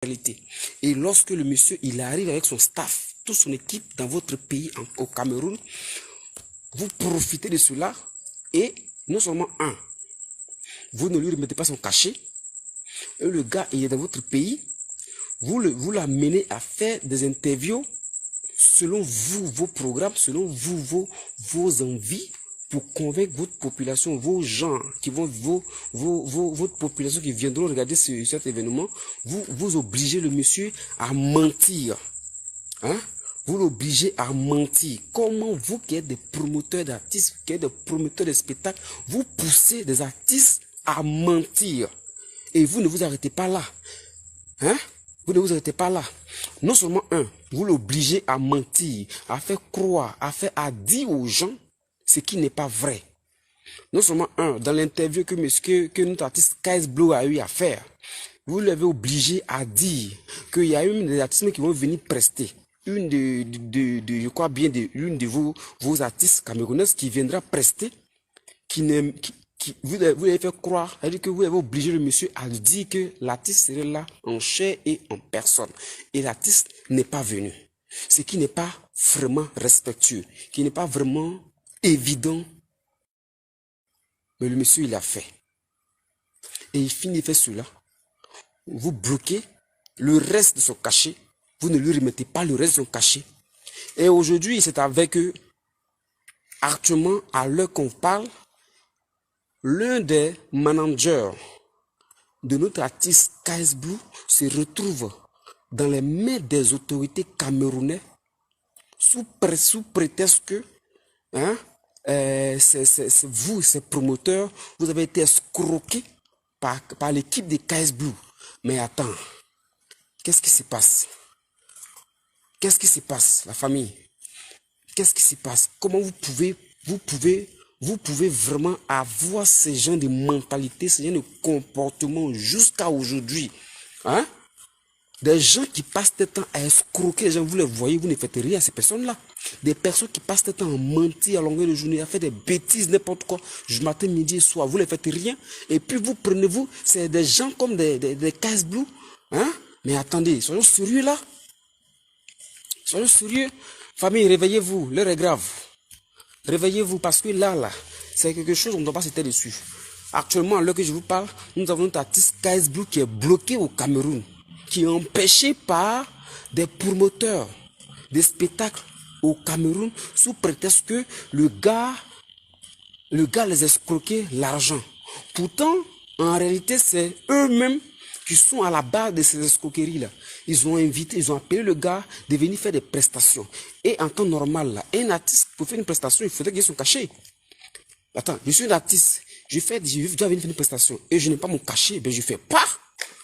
réalité. Et lorsque le monsieur, il arrive avec son staff, toute son équipe dans votre pays, au Cameroun, vous profitez de cela et non seulement vous ne lui remettez pas son cachet, et le gars, il est dans votre pays, vous l'amenez à faire des interviews selon vous, vos programmes, selon vous, vos envies, pour convaincre votre population, vos gens qui vont, votre population qui viendront regarder cet événement, vous obligez le monsieur à mentir. Hein? Vous l'obligez à mentir. Comment vous qui êtes des promoteurs d'artistes, qui êtes des promoteurs de spectacles, vous poussez des artistes à mentir. Et vous ne vous arrêtez pas là. Hein? Vous ne vous arrêtez pas là. Non seulement vous l'obligez à mentir, à faire croire, à dire aux gens ce qui n'est pas vrai. Non seulement dans l'interview que notre artiste Kais Blue a eu à faire, vous l'avez obligé à dire qu'il y a une des artistes qui vont venir prester. Une je crois bien, l'une de vos artistes camerounaises qui viendra prester, vous l'avez fait croire, c'est-à-dire que vous avez obligé le monsieur à dire que l'artiste serait là en chair et en personne. Et l'artiste n'est pas venu. Ce qui n'est pas vraiment respectueux, qui n'est pas vraiment évident. Mais le monsieur, il a fait. Et il finit de faire cela. Vous bloquez le reste de son cachet. Vous ne lui remettez pas le reste de son cachet. Et aujourd'hui, c'est avec eux, actuellement, à l'heure qu'on parle, l'un des managers de notre artiste Kais Blue se retrouve dans les mains des autorités camerounaises sous prétexte que vous, ces promoteurs, vous avez été escroqués par l'équipe de Kais Blue. Mais attends, qu'est-ce qui se passe? Qu'est-ce qui se passe, la famille? Qu'est-ce qui se passe? Comment vous pouvez vraiment avoir ce genre de mentalité, ce genre de comportement jusqu'à aujourd'hui? Hein? Des gens qui passent le temps à escroquer les gens, vous les voyez, vous ne faites rien à ces personnes-là. Des personnes qui passent le temps à mentir à longueur de journée, à faire des bêtises, n'importe quoi, matin, midi et soir, vous ne faites rien. Et puis vous prenez-vous, c'est des gens comme des Kais Blue. Hein? Mais attendez, soyons sérieux là. Soyons sérieux. Famille, réveillez-vous, l'heure est grave. Réveillez-vous parce que là, c'est quelque chose, on ne doit pas s'éteindre dessus. Actuellement, à l'heure que je vous parle, nous avons notre artiste Kais Blue qui est bloqué au Cameroun, qui est empêché par des promoteurs des spectacles au Cameroun sous prétexte que le gars les escroquait l'argent. Pourtant, en réalité, c'est eux-mêmes qui sont à la base de ces escroqueries-là. Ils ont appelé le gars de venir faire des prestations. Et en temps normal, là, un artiste, pour faire une prestation, il faudrait qu'il ait son cachet. Attends, je suis un artiste, je dois venir faire une prestation et je n'ai pas mon cachet, ben je fais pas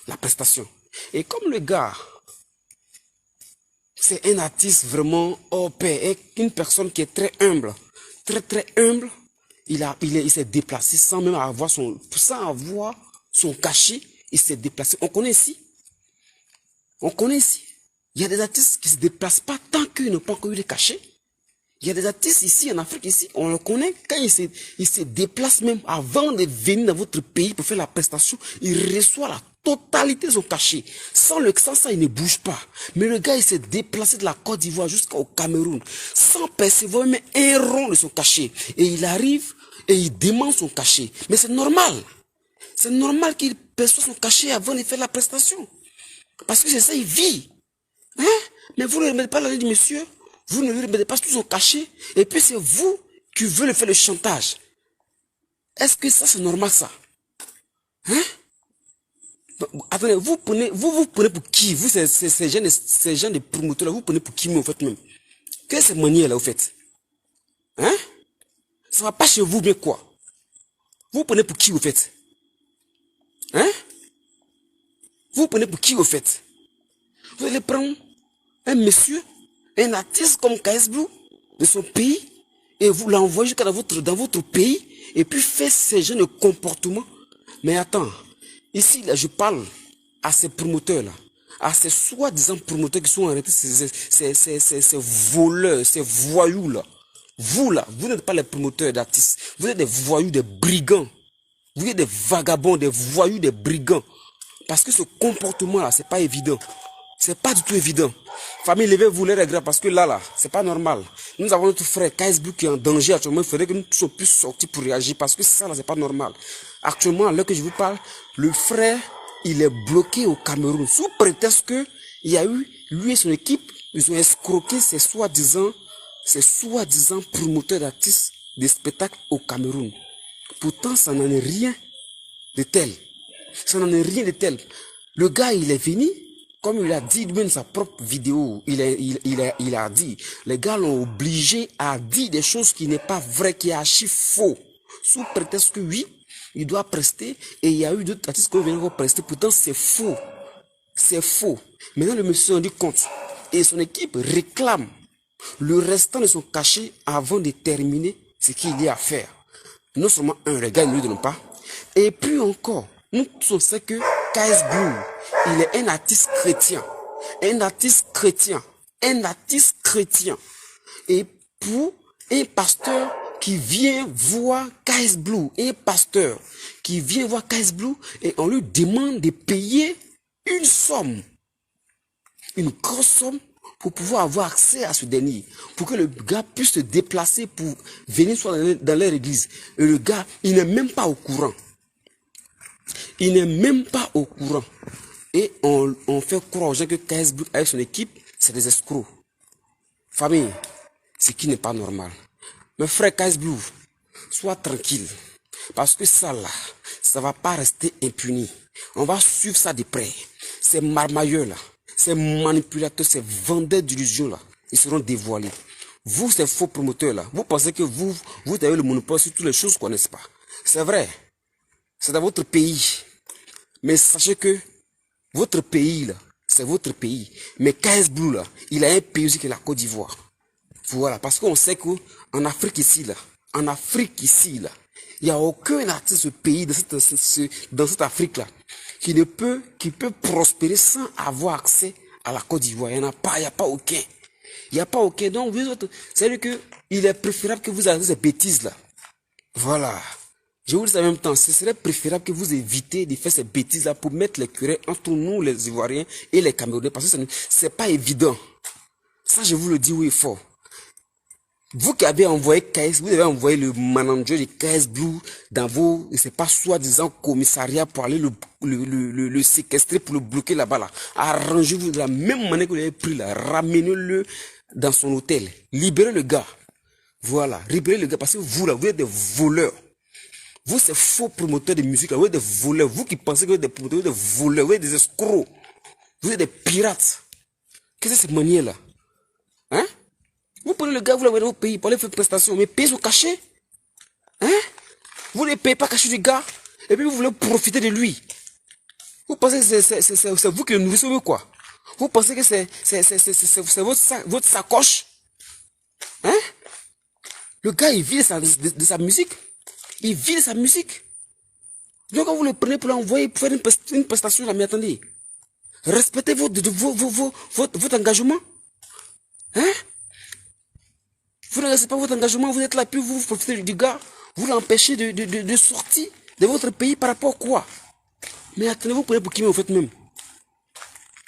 la prestation. Et comme le gars, c'est un artiste vraiment hors pair, et une personne qui est très humble, très humble, il s'est déplacé sans même avoir son cachet, il s'est déplacé. On connaît ici. Il y a des artistes qui ne se déplacent pas tant qu'ils n'ont pas encore eu les cachets. Il y a des artistes ici, en Afrique, ici, on le connaît, quand il se déplace même avant de venir dans votre pays pour faire la prestation, il reçoit la totalité de son cachet. Sans ça, il ne bouge pas. Mais le gars, il s'est déplacé de la Côte d'Ivoire jusqu'au Cameroun, sans percevoir même un rond de son cachet. Et il arrive et il demande son cachet. Mais c'est normal. C'est normal qu'il perçoive son cachet avant de faire la prestation. Parce que c'est ça, il vit. Hein? Mais vous ne remettez pas la ligne du monsieur. Vous ne lui remettez pas tout son cachet. Et puis c'est vous qui voulez faire le chantage. Est-ce que ça, c'est normal, ça? Hein? Attendez, vous prenez pour qui? Vous, ces gens de promoteurs-là, vous prenez pour qui, en fait, même? Quelle est cette manière-là, au fait? Hein? Ça va pas chez vous, bien quoi? Vous prenez pour qui, au fait? Hein? Vous prenez pour qui, au fait? Vous allez prendre un monsieur, un artiste comme Kais Blue de son pays, et vous l'envoyez jusqu'à dans votre pays, et puis faire ces genre de comportements. Mais attends, ici, là, je parle à ces promoteurs-là, à ces soi-disant promoteurs qui sont en réalité ces voleurs, ces voyous-là. Vous, là, vous n'êtes pas les promoteurs d'artistes. Vous êtes des voyous, des brigands. Vous êtes des vagabonds, des voyous, des brigands. Parce que ce comportement-là, c'est pas évident. C'est pas du tout évident. Famille, levez-vous les regrets parce que là, c'est pas normal. Nous avons notre frère KS Blue qui est en danger actuellement. Il faudrait que nous tous puissions sortir pour réagir parce que ça, là, c'est pas normal. Actuellement, à l'heure que je vous parle, le frère, il est bloqué au Cameroun sous prétexte que il y a eu, lui et son équipe, ils ont escroqué ces soi-disant promoteurs d'artistes des spectacles au Cameroun. Pourtant, ça n'en est rien de tel. Ça n'en est rien de tel. Le gars, il est venu, comme il a dit lui-même dans sa propre vidéo, il a dit, les gars l'ont obligé à dire des choses qui n'est pas vrai, qui est archi faux. Sous prétexte que oui, il doit prester, et il y a eu d'autres artistes qui viennent prester, pourtant c'est faux. C'est faux. Maintenant, le monsieur s'est rendu compte, et son équipe réclame le restant de son cachet avant de terminer ce qu'il y a à faire. Non seulement les gars ne lui donnent pas, et puis encore, nous tous on sait que KS Blue, il est un artiste chrétien. Un artiste chrétien. Un artiste chrétien. Et pour un pasteur qui vient voir KS Blue, un pasteur qui vient voir KS Blue, et on lui demande de payer une somme, une grosse somme, pour pouvoir avoir accès à ce dernier, pour que le gars puisse se déplacer pour venir soit dans leur église. Et le gars, il n'est même pas au courant. Il n'est même pas au courant. Et on fait croire aux gens que KS Blue avec son équipe, c'est des escrocs. Famille, ce qui n'est pas normal. Mes frères KS Blue, sois tranquille. Parce que ça là, ça va pas rester impuni. On va suivre ça de près. Ces marmailleurs là, ces manipulateurs, ces vendeurs d'illusions là, ils seront dévoilés. Vous, ces faux promoteurs là, vous pensez que vous avez le monopole sur toutes les choses qu'on n'est pas. C'est vrai. C'est dans votre pays. Mais sachez que votre pays là, c'est votre pays. Mais KS Blue là, il a un pays aussi qui est la Côte d'Ivoire. Voilà, parce qu'on sait qu'en Afrique ici là, il n'y a aucun artiste de ce pays, dans cette Afrique là, qui peut prospérer sans avoir accès à la Côte d'Ivoire. Il n'y en a pas, il n'y a pas aucun. Il n'y a pas aucun. Donc, vous autres, c'est-à-dire que il est préférable que vous arrêtez ces bêtises là. Voilà. Je vous dis en même temps, ce serait préférable que vous évitez de faire ces bêtises-là pour mettre les querelles entre nous, les Ivoiriens et les Camerounais, parce que c'est pas évident. Ça, je vous le dis oui fort. Vous qui avez envoyé KS, vous avez envoyé le manager de KS Blue dans vos, c'est pas soi-disant commissariat pour aller le séquestrer, pour le bloquer là-bas là. Arrangez-vous de la même manière que vous l'avez pris là. Ramenez-le dans son hôtel. Libérez le gars. Voilà. Libérez le gars parce que vous là, vous êtes des voleurs. Vous, ces faux promoteurs de musique, là, vous êtes des voleurs. Vous qui pensez que vous êtes des promoteurs, vous êtes des voleurs, vous êtes des escrocs. Vous êtes des pirates. Qu'est-ce que c'est cette manière-là? Hein? Vous prenez le gars, vous l'envoyez dans votre pays pour aller faire une prestation, mais payez son cachet. Hein? Vous ne payez pas le cachet du gars, et puis vous voulez profiter de lui. Vous pensez que c'est vous qui le nourrissez ou quoi? Vous pensez que c'est votre sacoche? Hein? Le gars, il vit de sa musique. Il vit de sa musique. Donc, quand vous le prenez pour l'envoyer pour faire une prestation, là, mais attendez. Respectez votre engagement. Hein? Vous ne respectez pas votre engagement, vous êtes là, puis vous profitez du gars. Vous l'empêchez de sortir de votre pays par rapport à quoi? Mais attendez, vous prenez pour qui vous faites même?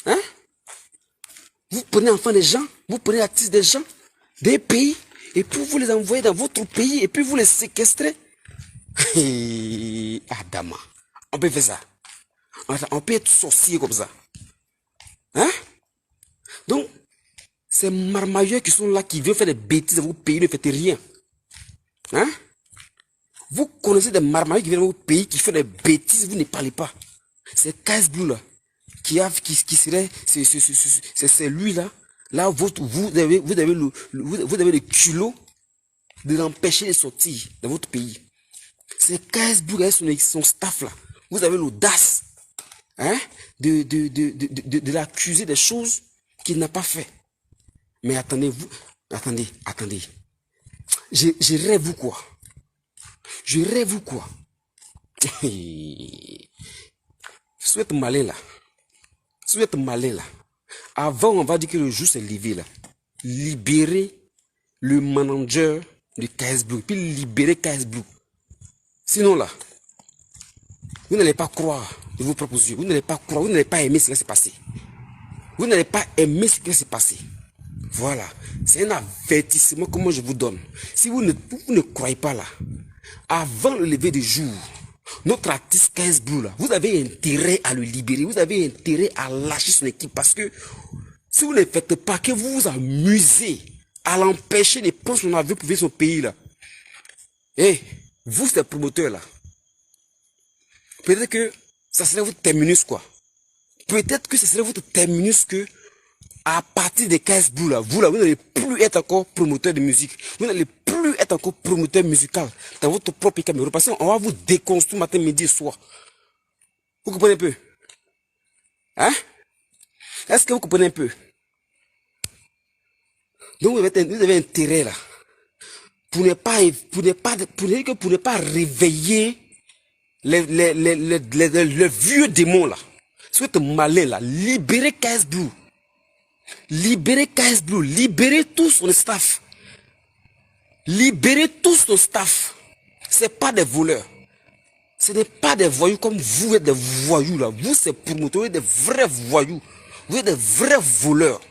Hein? Vous prenez enfants des gens, vous prenez artistes des gens, des pays, et puis vous les envoyez dans votre pays, et puis vous les séquestrez. Adama, on peut faire ça. On peut être sorcier comme ça. Hein? Donc, ces marmailleurs qui sont là, qui viennent faire des bêtises dans votre pays, ne faites rien. Hein? Vous connaissez des marmailleurs qui viennent dans votre pays, qui font des bêtises, vous ne parlez pas. C'est KS Blue là, qui serait, c'est lui là, là, vous avez le culot de l'empêcher de sortir de votre pays. C'est KS Blue avec son staff là. Vous avez l'audace, hein, de l'accuser des choses qu'il n'a pas fait. Mais attendez. Je rêve ou quoi? Je rêve ou quoi? Souhaite malin là. Souhaite malin là. Avant, on va dire que le jour s'est levé là. Libérer le manager de KS Blue. Puis libérer KS Blue. Sinon là, vous n'allez pas croire de vos propres yeux. Vous n'allez pas croire, vous n'allez pas aimer ce qui va se passer. Vous n'allez pas aimer ce qui va se passer. Voilà. C'est un avertissement que moi je vous donne. Si vous ne croyez pas là, avant le lever du jour, notre artiste KS Blue là, vous avez intérêt à le libérer. Vous avez intérêt à lâcher son équipe parce que si vous ne faites pas, que vous vous amusez à l'empêcher de prendre son avion pour vivre son pays là. Et vous, ces promoteurs là, peut-être que ça serait votre terminus quoi. Peut-être que ce serait votre terminus que à partir des 15 Blue là, vous n'allez plus être encore promoteur de musique. Vous n'allez plus être encore promoteur musical dans votre propre Cameroun. Parce qu'on va vous déconstruire matin, midi et soir. Vous comprenez un peu? Hein? Est-ce que vous comprenez un peu? Donc vous avez intérêt là. Pour ne pas réveiller le vieux démon là. Si vous êtes malin là, libérez KS Blue. Libérez KS Blue, libérez tout son staff. Libérez tout son staff. Ce n'est pas des voleurs. Ce n'est pas des voyous comme vous êtes des voyous là. Vous, c'est promoteurs, vous êtes des vrais voyous. Vous êtes des vrais voleurs.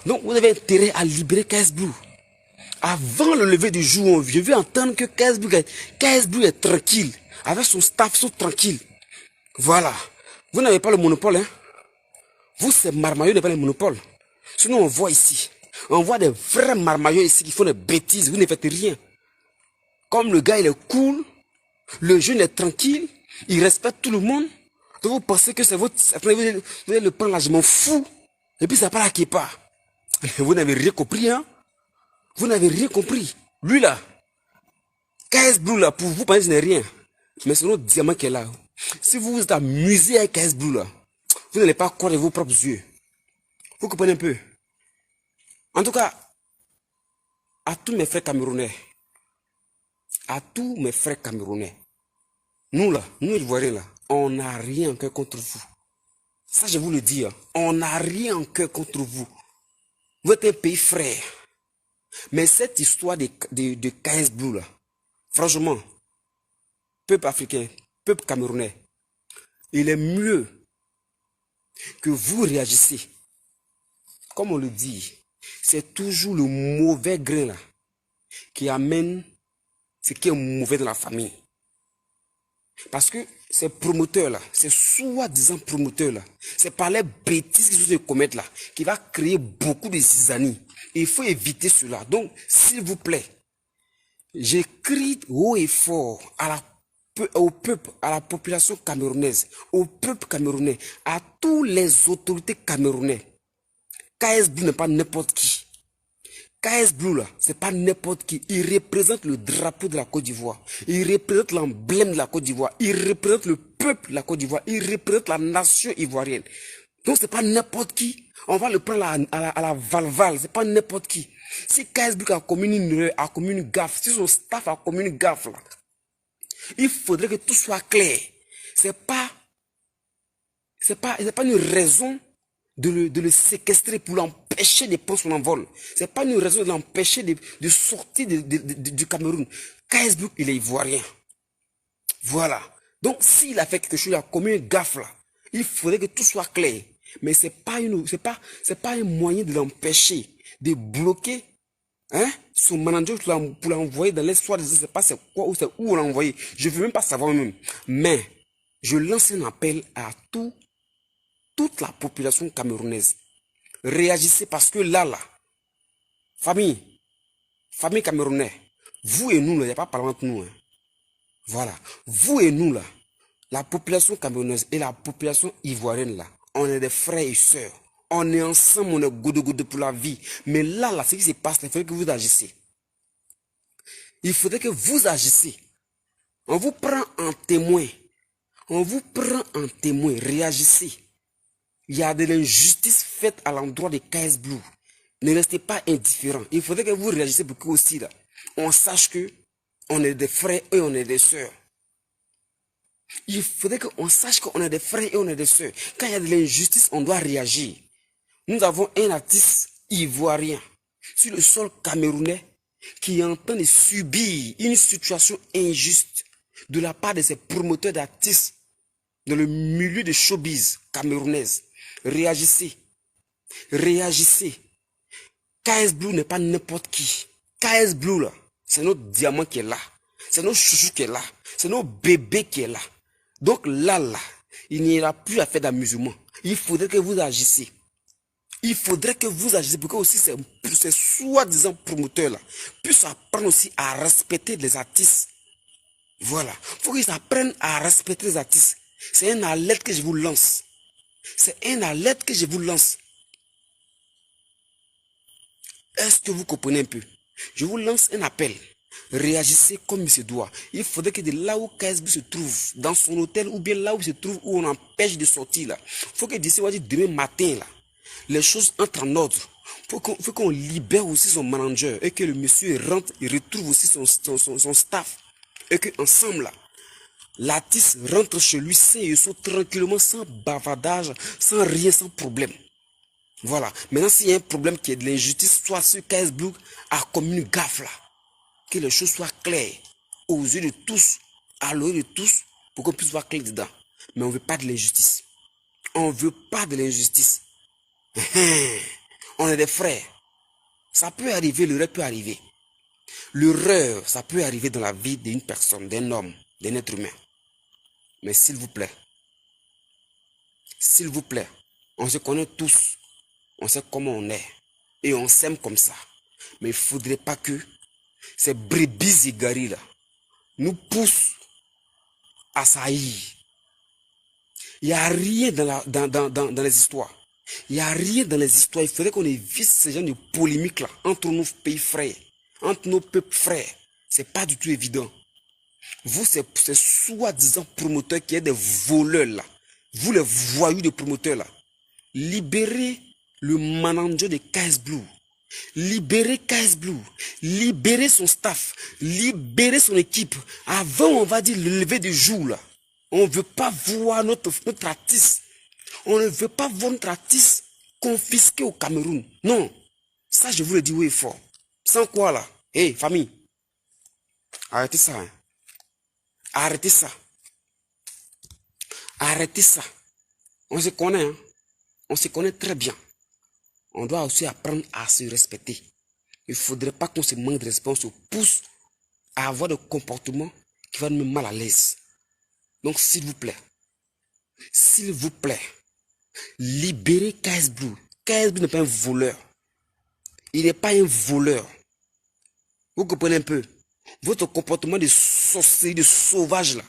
Donc, vous avez intérêt à libérer KS Blue. Avant le lever du jour, je veux entendre que KS Blue est tranquille. Avec son staff, ils sont tranquilles. Voilà. Vous n'avez pas le monopole, hein. Vous, c'est marmailleux, n'avez pas le monopole. Sinon, on voit ici. On voit des vrais marmailleux ici qui font des bêtises. Vous ne faites rien. Comme le gars, il est cool. Le jeune est tranquille. Il respecte tout le monde. Donc, vous pensez que c'est votre... Vous allez le prendre là, je m'en fous. Et puis, ça part là qui part. Vous n'avez rien compris, hein. Vous n'avez rien compris. Lui, là. KS Blue, là, pour vous, pensez que ce n'est rien. Mais c'est notre diamant qui est là. Si vous vous amusez avec KS Blue, là, vous n'allez pas croire de vos propres yeux. Vous comprenez un peu? En tout cas, à tous mes frères camerounais, nous là, nous Ivoiriens là, on n'a rien en cœur contre vous. Ça, je vous le dis, hein, on n'a rien en cœur contre vous. Vous êtes un pays frère. Mais cette histoire de KS Blue là, franchement, peuple africain, peuple camerounais, il est mieux que vous réagissez. Comme on le dit, c'est toujours le mauvais grain là qui amène ce qui est mauvais dans la famille. Parce que ces promoteurs là, ces soi-disant promoteurs là, c'est par les bêtises qu'ils se commettent là, qui va créer beaucoup de zizanie. Il faut éviter cela. Donc, s'il vous plaît, j'écris haut et fort au peuple, à la population camerounaise, au peuple camerounais, à toutes les autorités camerounaises. KS Blue n'est pas n'importe qui. KS Blue là, c'est pas n'importe qui. Il représente le drapeau de la Côte d'Ivoire. Il représente l'emblème de la Côte d'Ivoire. Il représente le peuple de la Côte d'Ivoire. Il représente la nation ivoirienne. Donc c'est pas n'importe qui. On va le prendre à la Valval. C'est pas n'importe qui. Si KS Blue a commis une erreur, a commis une gaffe, si son staff a commis une gaffe là, il faudrait que tout soit clair. C'est pas une raison de le séquestrer pour l'empêcher de prendre son envol. C'est pas une raison de l'empêcher de sortir du Cameroun. KS Blue, il est ivoirien. Voilà. Donc, s'il a fait quelque chose, il a commis une gaffe là, il faudrait que tout soit clair. Mais c'est pas un moyen de l'empêcher, de bloquer, hein, son manager pour l'envoyer dans l'espoir de je ne sais pas c'est quoi ou c'est où l'envoyer. Je ne veux même pas savoir même. Mais, je lance un appel à toute la population camerounaise. Réagissez parce que là, famille camerounaise, vous et nous, il n'y a pas parlant entre nous. Hein. Voilà. Vous et nous, là, la population camerounaise et la population ivoirienne, là, on est des frères et sœurs. On est ensemble, on est good pour la vie. Mais là, ce qui se passe, il faudrait que vous agissez. Il faudrait que vous agissez. On vous prend en témoin. On vous prend en témoin. Réagissez. Il y a de l'injustice faite à l'endroit de KS Blue. Ne restez pas indifférents. Il faudrait que vous réagissiez pour que aussi, là, on sache que on est des frères et on est des sœurs. Il faudrait qu'on sache qu'on est des frères et on est des sœurs. Quand il y a de l'injustice, on doit réagir. Nous avons un artiste ivoirien sur le sol camerounais qui est en train de subir une situation injuste de la part de ses promoteurs d'artistes dans le milieu de showbiz camerounaise. Réagissez. Réagissez. KS Blue n'est pas n'importe qui. KS Blue, là, c'est notre diamant qui est là. C'est notre chouchou qui est là. C'est notre bébé qui est là. Donc là, il n'y aura plus à faire d'amusement. Il faudrait que vous agissiez. Il faudrait que vous agissiez pour que aussi ces soi-disant promoteurs-là puissent apprendre aussi à respecter les artistes. Voilà. Il faut qu'ils apprennent à respecter les artistes. C'est un alerte que je vous lance. C'est un alerte que je vous lance. Est-ce que vous comprenez un peu? Je vous lance un appel. Réagissez comme il se doit. Il faudrait que de là où KSB se trouve, dans son hôtel, ou bien là où il se trouve, où on empêche de sortir, là, il faut que d'ici demain matin, là, les choses entrent en ordre. Il faut qu'on libère aussi son manager et que le monsieur rentre et retrouve aussi son staff. Et qu'ensemble, là, l'artiste rentre chez lui sain et sauf tranquillement, sans bavardage, sans rien, sans problème. Voilà. Maintenant, s'il y a un problème qui est de l'injustice, soit ce KS Blue a commis une gaffe là. Que les choses soient claires aux yeux de tous, à l'oreille de tous, pour qu'on puisse voir clair dedans. Mais on ne veut pas de l'injustice. On ne veut pas de l'injustice. On est des frères. Ça peut arriver, l'erreur peut arriver. L'erreur, ça peut arriver dans la vie d'une personne, d'un homme, d'un être humain. Mais s'il vous plaît, on se connaît tous. On sait comment on est. Et on s'aime comme ça. Mais il ne faudrait pas que ces brebis égarées là nous poussent à saillir. Il n'y a rien dans les histoires. Il n'y a rien dans les histoires. Il faudrait qu'on évite ce genre de polémique là entre nos pays frères, entre nos peuples frères. C'est pas du tout évident. Vous, c'est soi-disant promoteurs qui êtes des voleurs là. Vous, les voyous de promoteurs là. Libérez le manager de KS Blue. Libérez KS Blue. Libérez son staff. Libérez son équipe. Avant, on va dire le lever du jour là. On ne veut pas voir notre artiste. On ne veut pas voir notre artiste confisqué au Cameroun. Non. Ça, je vous le dis oui fort. Sans quoi là? Hé, famille. Arrêtez ça. Hein. Arrêtez ça. Arrêtez ça. On se connaît. Hein. On se connaît très bien. On doit aussi apprendre à se respecter. Il ne faudrait pas qu'on se manque de respect, on se pousse à avoir des comportements qui vont nous mettre mal à l'aise. Donc, s'il vous plaît, libérez KS Blue. KS Blue n'est pas un voleur. Il n'est pas un voleur. Vous comprenez un peu? Votre comportement de sorcier, de sauvage là.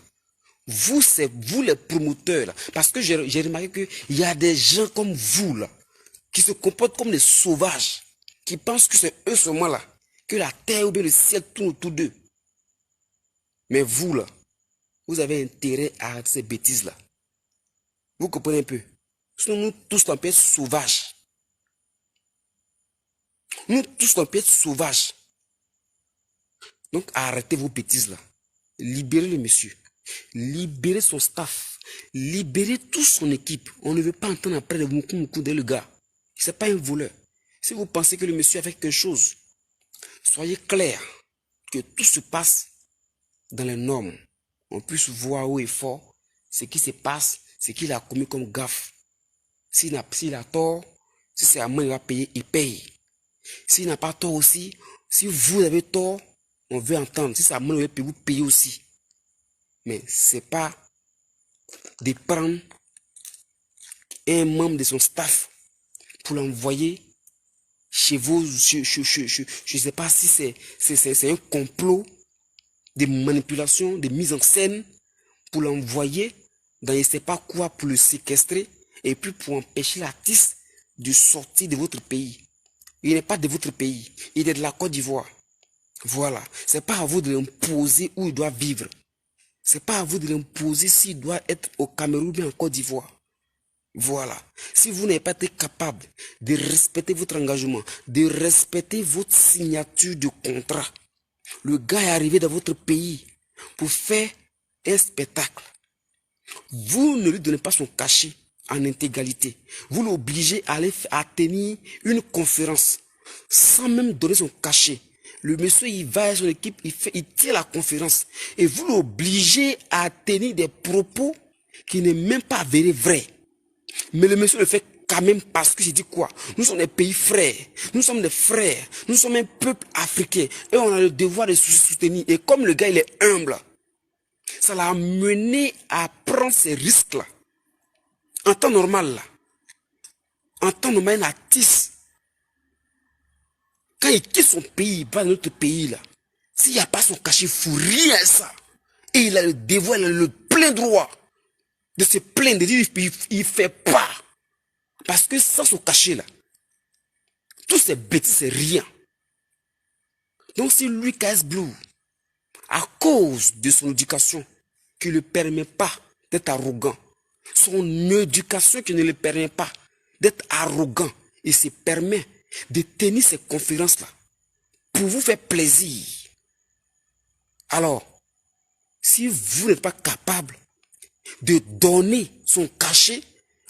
Vous, c'est vous les promoteurs là. Parce que j'ai remarqué qu'il y a des gens comme vous là, qui se comportent comme des sauvages, qui pensent que c'est eux seulement là, que la terre ou bien le ciel tourne autour d'eux. Mais vous là, vous avez intérêt à arrêter ces bêtises là. Vous comprenez un peu? Sinon nous tous on peut être sauvages. Nous tous on peut être sauvages. Donc arrêtez vos bêtises là. Libérez le monsieur. Libérez son staff. Libérez toute son équipe. On ne veut pas entendre après de moukou de le gars. C'est pas un voleur. Si vous pensez que le monsieur a fait quelque chose, soyez clair que tout se passe dans les normes. On puisse voir haut et fort ce qui se passe, ce qu'il a commis comme gaffe. S'il a tort, si c'est à moi il va payer, il paye. S'il n'a pas tort aussi, si vous avez tort, on veut entendre. Si c'est à moi il va payer, vous payez aussi. Mais c'est pas de prendre un membre de son staff pour l'envoyer chez vous, je ne sais pas si c'est un complot de manipulation, de mise en scène pour l'envoyer dans je ne sais pas quoi pour le séquestrer et puis pour empêcher l'artiste de sortir de votre pays. Il n'est pas de votre pays, il est de la Côte d'Ivoire. Voilà, c'est pas à vous de l'imposer où il doit vivre. C'est pas à vous de l'imposer s'il doit être au Cameroun ou bien en Côte d'Ivoire. Voilà. Si vous n'avez pas été capable de respecter votre engagement, de respecter votre signature de contrat, le gars est arrivé dans votre pays pour faire un spectacle. Vous ne lui donnez pas son cachet en intégralité. Vous l'obligez à aller à tenir une conférence sans même donner son cachet. Le monsieur, il va à son équipe, il tient la conférence. Et vous l'obligez à tenir des propos qui n'est même pas avéré vrai. Mais le monsieur le fait quand même parce que j'ai dit quoi? Nous sommes des pays frères. Nous sommes des frères. Nous sommes un peuple africain. Et on a le devoir de se soutenir. Et comme le gars, il est humble, ça l'a amené à prendre ces risques-là. En temps normal, là. En temps normal, un artiste, quand il quitte son pays, il va dans notre pays, là. S'il n'y a pas son cachet, il ne fout rien à ça. Et il a le devoir, il a le plein droit de se plaindre, de dire il ne fait pas. Parce que sans son cachet là, tous ces bêtises, c'est rien. Donc c'est lui, KS Blue, à cause de son éducation, qui ne le permet pas d'être arrogant. Son éducation qui ne le permet pas d'être arrogant. Il se permet de tenir ces conférences-là pour vous faire plaisir. Alors, si vous n'êtes pas capable de donner son cachet,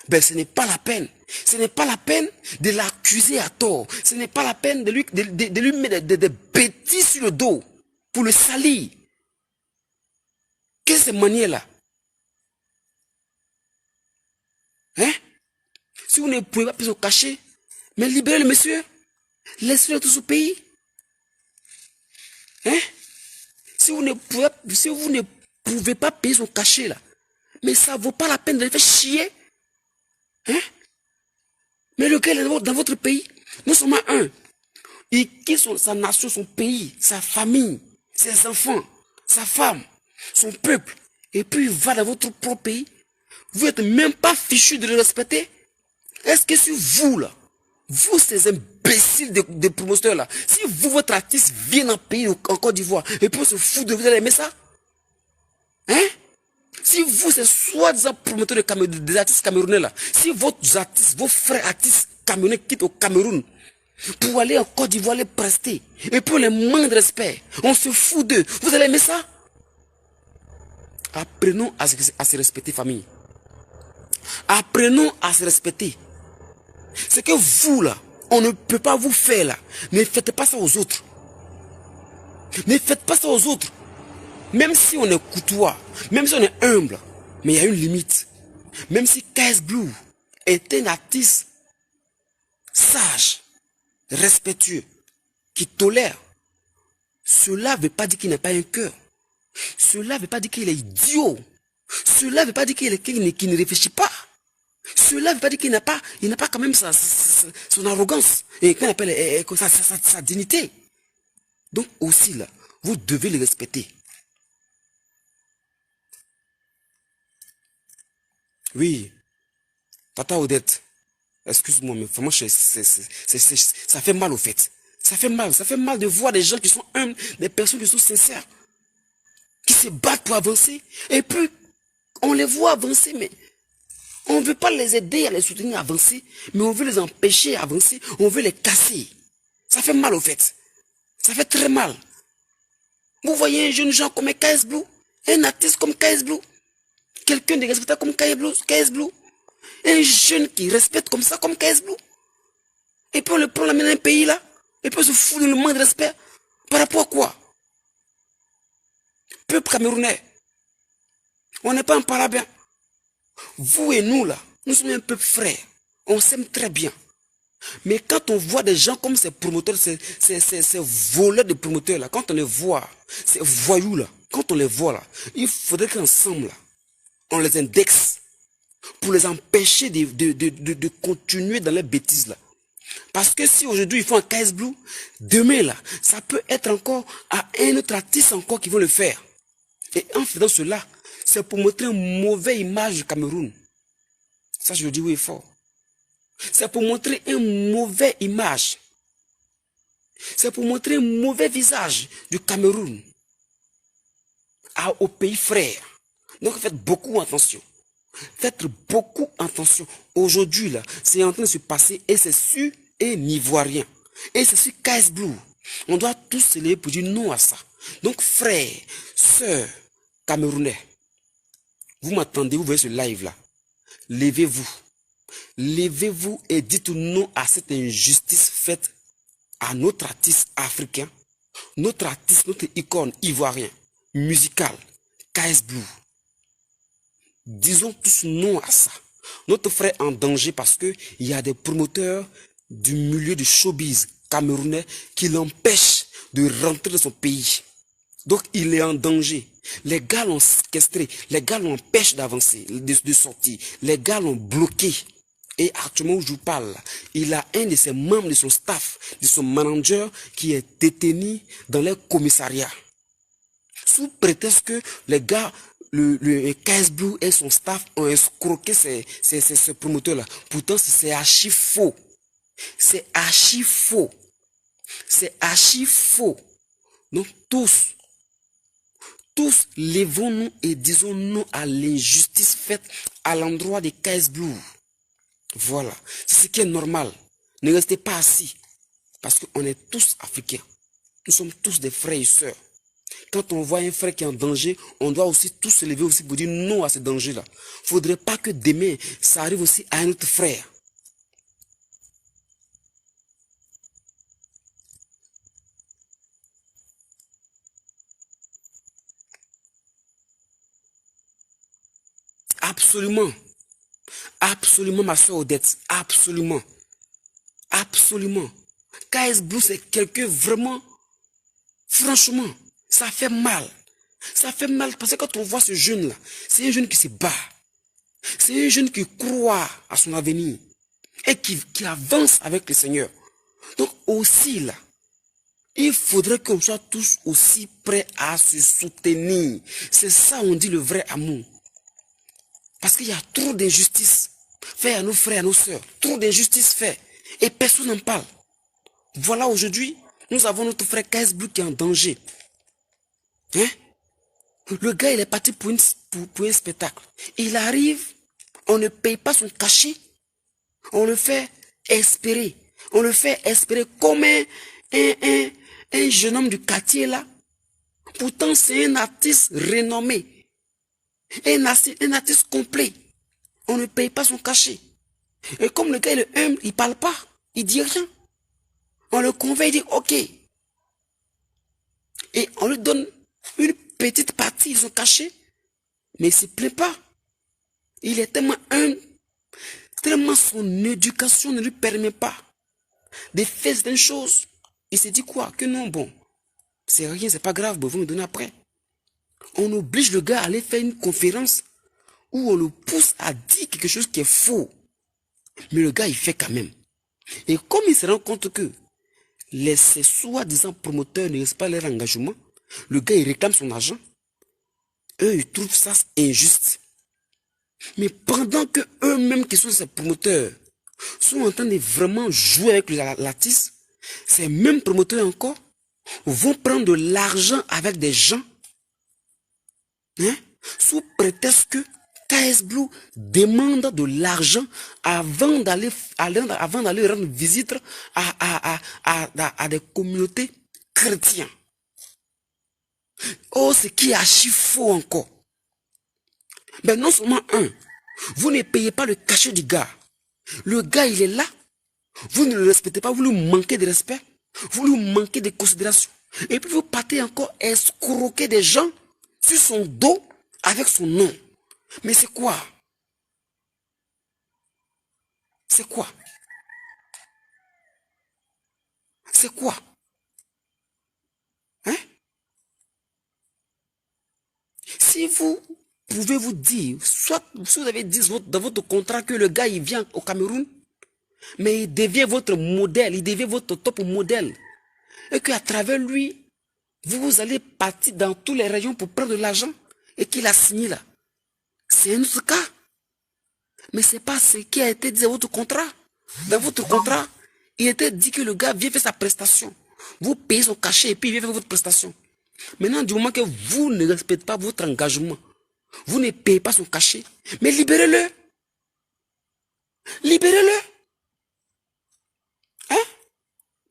ben ce n'est pas la peine. Ce n'est pas la peine de l'accuser à tort. Ce n'est pas la peine de lui mettre des bêtises sur le dos pour le salir. Qu'est-ce que ces manières-là? Hein? Si vous ne pouvez pas payer son cachet, mais libérez le monsieur. Laissez-le tout ce pays. Hein? Si vous ne pouvez pas payer son cachet là, mais ça ne vaut pas la peine de le faire chier. Hein? Mais le gars est dans votre pays, nous sommes à un. Il quitte sa nation, son pays, sa famille, ses enfants, sa femme, son peuple. Et puis il va dans votre propre pays. Vous n'êtes même pas fichu de le respecter. Est-ce que si vous là, vous ces imbéciles de promoteurs là, si vous, votre artiste vient en pays, en Côte d'Ivoire, et puis on se fout de vous, allez aimer ça? Hein? Si vous, c'est soi-disant promoteurs des artistes camerounais là, si votre artiste, vos frères artistes camerounais quittent au Cameroun pour aller en Côte d'Ivoire les prester, et puis on les manque de respect, on se fout d'eux, vous allez aimer ça? Apprenons à se respecter, famille. Apprenons à se respecter. C'est que vous là, on ne peut pas vous faire là. Ne faites pas ça aux autres. Ne faites pas ça aux autres. Même si on est courtois, même si on est humble, mais il y a une limite. Même si KS Blue est un artiste sage, respectueux, qui tolère, cela ne veut pas dire qu'il n'a pas un cœur. Cela ne veut pas dire qu'il est idiot. Cela ne veut pas dire qu'il ne réfléchit pas. Cela ne veut pas dire qu'il n'a pas quand même son arrogance et qu'on appelle sa dignité. Donc aussi là, vous devez le respecter. Oui, Tata Odette, excuse-moi, mais vraiment, ça fait mal au fait. Ça fait mal de voir des gens qui sont humbles, des personnes qui sont sincères, qui se battent pour avancer. Et puis, on les voit avancer, mais on ne veut pas les aider à les soutenir à avancer, mais on veut les empêcher à avancer, on veut les casser. Ça fait mal au fait. Ça fait très mal. Vous voyez un jeune gens comme KS Blue, un artiste comme KS Blue, quelqu'un de respectable comme KS Blue, un jeune qui respecte comme ça, comme KS Blue. Et puis on le prend, l'amène dans un pays là, et puis on se fout de le manque de respect. Par rapport à quoi? Peuple camerounais, on n'est pas en parabien. Vous et nous là, nous sommes un peuple frère. On s'aime très bien. Mais quand on voit des gens comme ces promoteurs, ces voleurs de promoteurs là, quand on les voit, ces voyous là, quand on les voit là, il faudrait qu'ensemble là, on les indexe pour les empêcher de continuer dans les bêtises là. Parce que si aujourd'hui ils font un KS Blue, demain là, ça peut être encore à un autre artiste encore qui va le faire. Et en faisant cela, c'est pour montrer une mauvaise image du Cameroun. Ça je le dis oui fort. C'est pour montrer une mauvaise image. C'est pour montrer un mauvais visage du Cameroun aux pays frères. Donc faites beaucoup attention. Faites beaucoup attention. Aujourd'hui, là, c'est en train de se passer et c'est sur un Ivoirien. Et c'est sur KS Blue. On doit tous se lever pour dire non à ça. Donc, frères, sœurs, Camerounais, vous m'attendez, vous voyez ce live-là. Levez-vous. Levez-vous et dites non à cette injustice faite à notre artiste africain, notre artiste, notre icône ivoirien, musical, KS Blue. disons tous non à ça. Notre frère est en danger parce qu'il y a des promoteurs du milieu du showbiz camerounais qui l'empêchent de rentrer dans son pays. Donc il est en danger. Les gars l'ont séquestré, les gars l'empêchent d'avancer, de sortir. Les gars l'ont bloqué. Et actuellement où je vous parle, il a un de ses membres de son staff, de son manager qui est détenu dans les commissariats. Sous prétexte que les gars, le KS Blue et son staff ont escroqué ces promoteurs-là. Pourtant, c'est archi faux. C'est archi faux. C'est archi faux. Donc, tous, levons-nous et disons non à l'injustice faite à l'endroit des KS Blue. Voilà. C'est ce qui est normal. Ne restez pas assis. Parce qu'on est tous africains. Nous sommes tous des frères et sœurs. Quand on voit un frère qui est en danger, on doit aussi tous se lever aussi pour dire non à ce danger-là. Il ne faudrait pas que demain, ça arrive aussi à un autre frère. Absolument. Absolument, ma soeur Odette. Absolument. Absolument. KS Blue, c'est quelqu'un vraiment, franchement, ça fait mal. Ça fait mal parce que quand on voit ce jeune-là, c'est un jeune qui se bat. C'est un jeune qui croit à son avenir et qui avance avec le Seigneur. Donc aussi là, il faudrait qu'on soit tous aussi prêts à se soutenir. C'est ça on dit le vrai amour. Parce qu'il y a trop d'injustice fait à nos frères, à nos sœurs. Trop d'injustice fait. Et personne n'en parle. Voilà, aujourd'hui, nous avons notre frère KS Blue qui est en danger. Hein? Le gars, il est parti pour un spectacle. Il arrive, on ne paye pas son cachet. On le fait espérer. On le fait espérer comme un jeune homme du quartier là. Pourtant, c'est un artiste renommé. Un artiste complet. On ne paye pas son cachet. Et comme le gars il est humble, il ne parle pas. Il dit rien. On le convainc, il dit ok. Et on lui donne une petite partie de son cachet. Mais il ne se plaît pas. Il est tellement humble. Tellement son éducation ne lui permet pas de faire certaines choses. Il se dit quoi? Que non, bon. C'est rien, c'est pas grave, vous me donnez après. On oblige le gars à aller faire une conférence où on le pousse à dire quelque chose qui est faux. Mais le gars, il fait quand même. Et comme il se rend compte que ces soi-disant promoteurs ne respectent pas leur engagement, le gars, il réclame son argent. Eux, ils trouvent ça injuste. Mais pendant que eux-mêmes, qui sont ces promoteurs, sont en train de vraiment jouer avec l'artiste, ces mêmes promoteurs encore vont prendre de l'argent avec des gens, hein, sous prétexte que KS Blue demande de l'argent avant d'aller rendre visite à des communautés chrétiennes. Oh, ce qui est archi faux encore. Mais non seulement vous ne payez pas le cachet du gars. Le gars, il est là. Vous ne le respectez pas, vous lui manquez de respect. Vous lui manquez de considération. Et puis vous partez encore escroquer des gens sur son dos avec son nom. Mais c'est quoi? C'est quoi? C'est quoi? Hein? Si vous pouvez vous dire, soit vous avez dit dans votre contrat que le gars il vient au Cameroun, mais il devient votre modèle, il devient votre top modèle. Et qu'à travers lui, vous allez partir dans tous les régions pour prendre de l'argent et qu'il a signé là. C'est un autre cas. Mais ce n'est pas ce qui a été dit dans votre contrat. Dans votre contrat, il était dit que le gars vient faire sa prestation. Vous payez son cachet et puis il vient faire votre prestation. Maintenant, du moment que vous ne respectez pas votre engagement, vous ne payez pas son cachet, mais libérez-le. Libérez-le. Hein?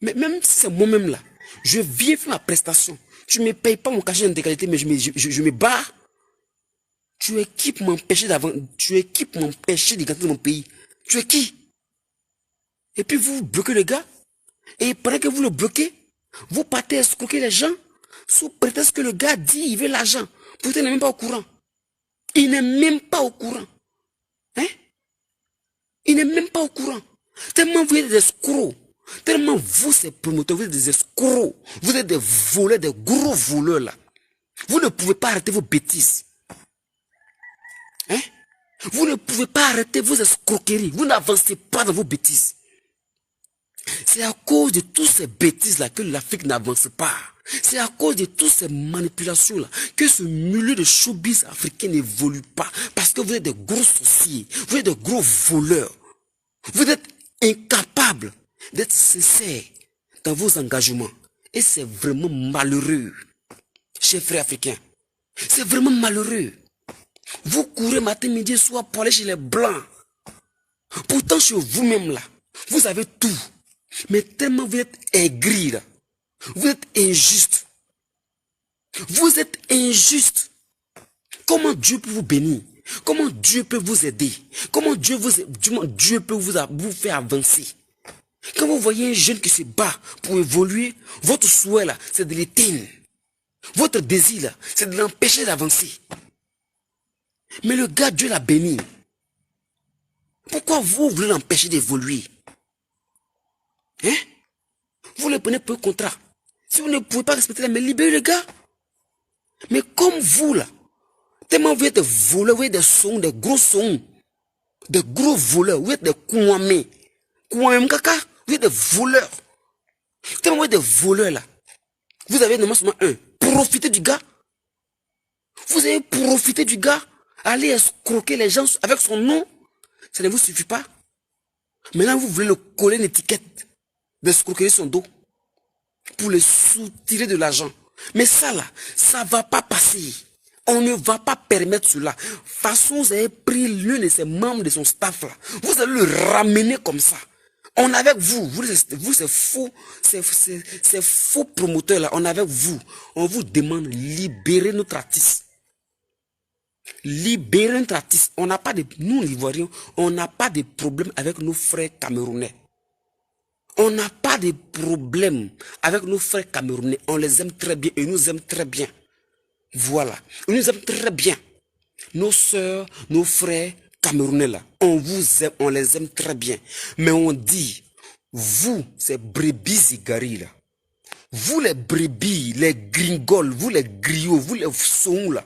Mais même si c'est moi-même là, je viens faire ma prestation. Tu ne me payes pas mon cachet d'intégralité, mais je me barre. Tu es qui pour m'empêcher d'avant? Tu es qui pour m'empêcher de gagner mon pays? Tu es qui? Et puis vous bloquez le gars. Et pendant que vous le bloquez, vous partez escroquer les gens sous prétexte que le gars dit il veut l'argent. Pourtant, il n'est même pas au courant. Il n'est même pas au courant. Hein? Il n'est même pas au courant. Tellement vous êtes des escrocs. Tellement vous, ces promoteurs, vous êtes des escrocs. Vous êtes des voleurs, des gros voleurs là. Vous ne pouvez pas arrêter vos bêtises. Hein? Vous ne pouvez pas arrêter vos escroqueries. Vous n'avancez pas dans vos bêtises. C'est à cause de toutes ces bêtises-là que l'Afrique n'avance pas. C'est à cause de toutes ces manipulations-là que ce milieu de showbiz africain n'évolue pas. Parce que vous êtes des gros sorciers. Vous êtes des gros voleurs. Vous êtes incapables d'être sincères dans vos engagements. Et c'est vraiment malheureux, chers frères africains. C'est vraiment malheureux. Vous courez matin, midi et soir pour aller chez les Blancs. Pourtant, chez vous-même, là, vous avez tout. Mais tellement vous êtes aigris, là. Vous êtes injuste. Vous êtes injuste. Comment Dieu peut vous bénir? Comment Dieu peut vous aider? Comment Dieu peut vous faire avancer? Quand vous voyez un jeune qui se bat pour évoluer, votre souhait, là, c'est de l'éteindre. Votre désir, là, c'est de l'empêcher d'avancer. Mais le gars, Dieu l'a béni. Pourquoi vous voulez l'empêcher d'évoluer? Hein? Vous le prenez pour contrat. Si vous ne pouvez pas respecter la main, libérez le gars. Mais comme vous là, tellement vous êtes des voleurs, vous êtes des sons, des gros sons, des gros voleurs, vous êtes des kouamés. Kouamé kaka, vous êtes des voleurs. Tellement vous êtes des voleurs là. Vous avez normalement seulement un. Profitez du gars. Vous avez profité du gars. Allez escroquer les gens avec son nom. Ça ne vous suffit pas. Maintenant vous voulez le coller une étiquette d'escroquer son dos pour le soutirer de l'argent. Mais ça là, ça ne va pas passer. On ne va pas permettre cela. De toute façon, vous avez pris l'un de ses membres de son staff là. Vous allez le ramener comme ça. On est avec vous. Vous ces faux promoteurs là, on est avec vous. On vous demande de libérer notre artiste. Libérer notre artiste. On n'a pas de, nous les Ivoiriens, on n'a pas de problème avec nos frères camerounais. On n'a pas de problème avec nos frères camerounais. On les aime très bien et ils nous aiment très bien. Voilà. Ils nous aiment très bien. Nos soeurs, nos frères camerounais là, on vous aime, on les aime très bien. Mais on dit, vous, ces brebis égarés là, vous les brebis, les gringoles, vous les griots, vous les sons là,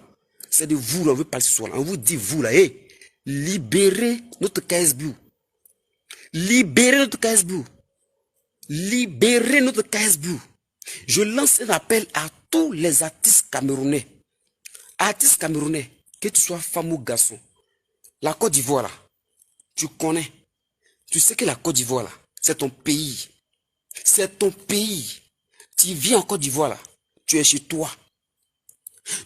c'est de vous là, on veut parler ce soir là. On vous dit, vous là, hey, libérez notre KSBU. Libérez notre KSBU. Libérez notre KSBU. Je lance un appel à tous les artistes camerounais. Artistes camerounais, que tu sois femme ou garçon. La Côte d'Ivoire là, tu connais. Tu sais que la Côte d'Ivoire là, c'est ton pays. C'est ton pays. Tu viens en Côte d'Ivoire là, tu es chez toi.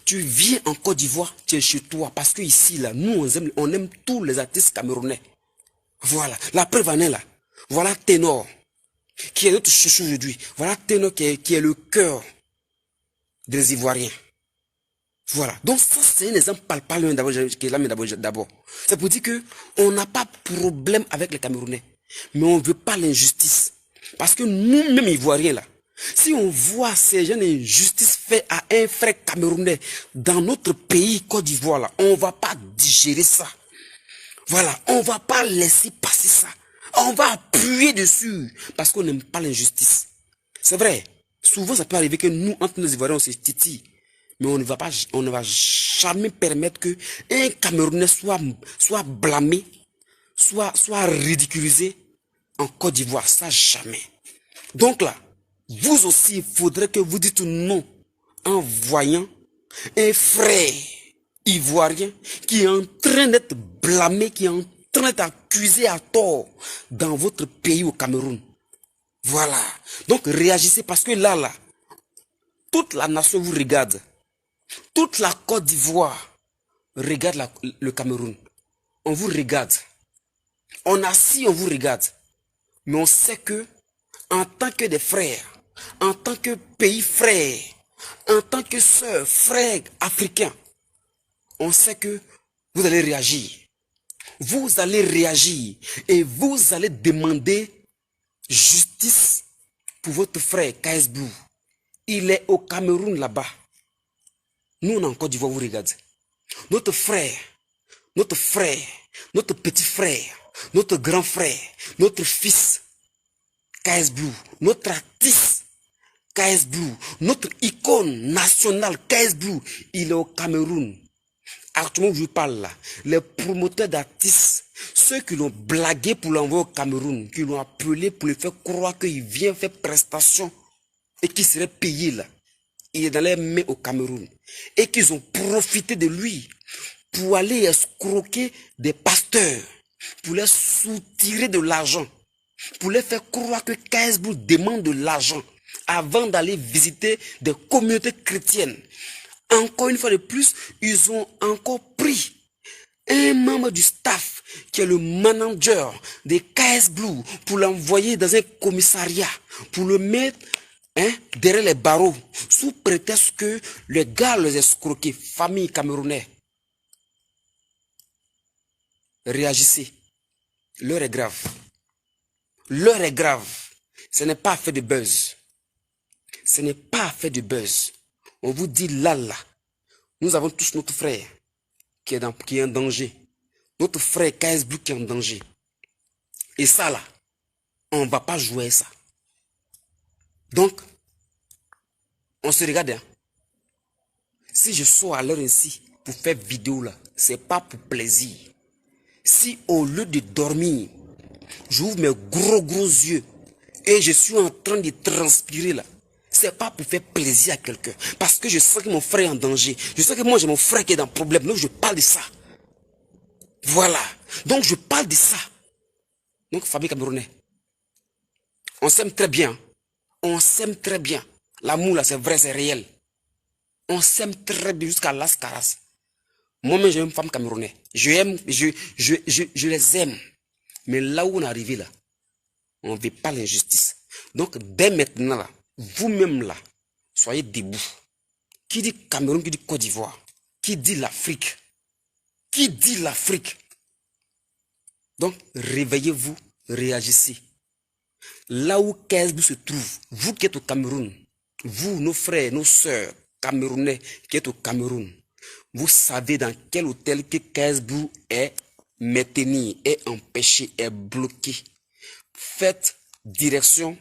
Tu viens en Côte d'Ivoire, tu es chez toi. Parce que ici là, nous on aime tous les artistes camerounais. Voilà. La preuve en est là. Voilà Ténor, qui est notre chouchou aujourd'hui. Voilà Ténor qui est le cœur des Ivoiriens. Voilà. Donc ça, c'est un exemple palpable d'abord. C'est pour dire que on n'a pas de problème avec les Camerounais. Mais on ne veut pas l'injustice. Parce que nous-mêmes Ivoiriens là, si on voit ces gens d'injustice faite à un frère camerounais dans notre pays Côte d'Ivoire là, on ne va pas digérer ça. Voilà. On ne va pas laisser passer ça. On va appuyer dessus. Parce qu'on n'aime pas l'injustice. C'est vrai. Souvent ça peut arriver que nous, entre nos Ivoiriens, on se titille. Mais on ne va jamais permettre que un Camerounais soit blâmé, soit ridiculisé en Côte d'Ivoire. Ça, jamais. Donc là, vous aussi, il faudrait que vous dites non en voyant un frère ivoirien qui est en train d'être blâmé, qui est en train d'être accusé à tort dans votre pays au Cameroun. Voilà. Donc réagissez parce que là, toute la nation vous regarde. Toute la Côte d'Ivoire regarde le Cameroun. On vous regarde. On assis, on vous regarde. Mais on sait que, en tant que des frères, en tant que pays frères, en tant que sœurs, frères africains, on sait que vous allez réagir. Vous allez réagir et vous allez demander justice pour votre frère KSBU. Il est au Cameroun là-bas. Nous, on est en Côte d'Ivoire, vous regardez. Notre frère notre frère, notre petit frère, notre grand frère, notre fils, KS Blue, notre artiste, KS Blue, notre icône nationale, KS Blue, il est au Cameroun. Actuellement, je parle là, les promoteurs d'artistes, ceux qui l'ont blagué pour l'envoyer au Cameroun, qui l'ont appelé pour lui faire croire qu'il vient faire prestation et qu'il serait payé là. Il est dans les mains au Cameroun. Et qu'ils ont profité de lui pour aller escroquer des pasteurs, pour les soutirer de l'argent, pour les faire croire que KS Blue demande de l'argent avant d'aller visiter des communautés chrétiennes. Encore une fois de plus, ils ont encore pris un membre du staff qui est le manager des KS Blue pour l'envoyer dans un commissariat, pour le mettre derrière les barreaux, sous prétexte que le gars les escroquait. Famille camerounaise, réagissez. L'heure est grave. L'heure est grave. Ce n'est pas fait de buzz. Ce n'est pas fait de buzz. On vous dit là, nous avons tous notre frère qui est en danger. Notre frère KS Blue qui est en danger. Et ça là, on ne va pas jouer ça. Donc, on se regarde. Hein. Si je sors à l'heure ainsi pour faire vidéo là, c'est pas pour plaisir. Si au lieu de dormir, j'ouvre mes gros yeux et je suis en train de transpirer là, c'est pas pour faire plaisir à quelqu'un. Parce que je sens que mon frère est en danger. Je sais que moi j'ai mon frère qui est dans un problème. Donc je parle de ça. Voilà. Donc je parle de ça. Donc famille camerounaise, on s'aime très bien. On s'aime très bien. L'amour là c'est vrai, c'est réel. On s'aime très bien jusqu'à Las Caras. Moi-même j'ai une femme camerounaise. Je les aime. Mais là où on est arrivé là, on ne veut pas l'injustice. Donc dès maintenant là, vous-même là, soyez debout. Qui dit Cameroun, qui dit Côte d'Ivoire, qui dit l'Afrique, qui dit l'Afrique. Donc réveillez-vous, réagissez. Là où KS Blue se trouve, vous qui êtes au Cameroun, vous, nos frères, nos sœurs camerounais qui êtes au Cameroun, vous savez dans quel hôtel que KS Blue est maintenu, est empêché, est bloqué. Faites direction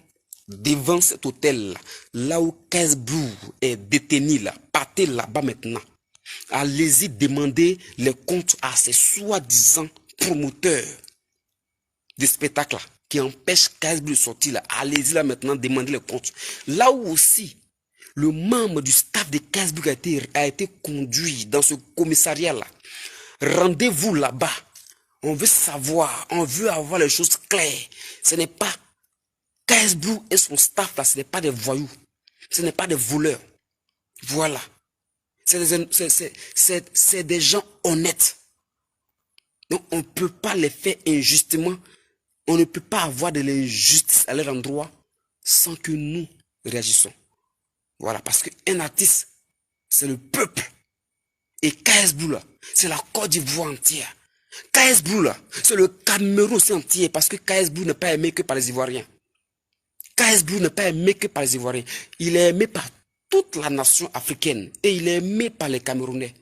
devant cet hôtel là où KS Blue est détenu là. Partez là-bas maintenant. Allez-y demander les comptes à ces soi-disant promoteurs de spectacles qui empêchent KS Blue de sortir là. Allez-y là maintenant demander les comptes. Là où aussi le membre du staff de KS Blue a été conduit dans ce commissariat là. Rendez-vous là-bas. On veut savoir, on veut avoir les choses claires. Ce n'est pas KS Blue et son staff là, ce n'est pas des voyous. Ce n'est pas des voleurs. Voilà. C'est des gens honnêtes. Donc on ne peut pas les faire injustement. On ne peut pas avoir de l'injustice à leur endroit sans que nous réagissons. Voilà, parce qu'un artiste, c'est le peuple. Et KS Blue là, c'est la Côte d'Ivoire entière. KS Blue là, c'est le Cameroun aussi entier, parce que KS Blue n'est pas aimé que par les Ivoiriens. KS Blue n'est pas aimé que par les Ivoiriens. Il est aimé par toute la nation africaine. Et il est aimé par les Camerounais.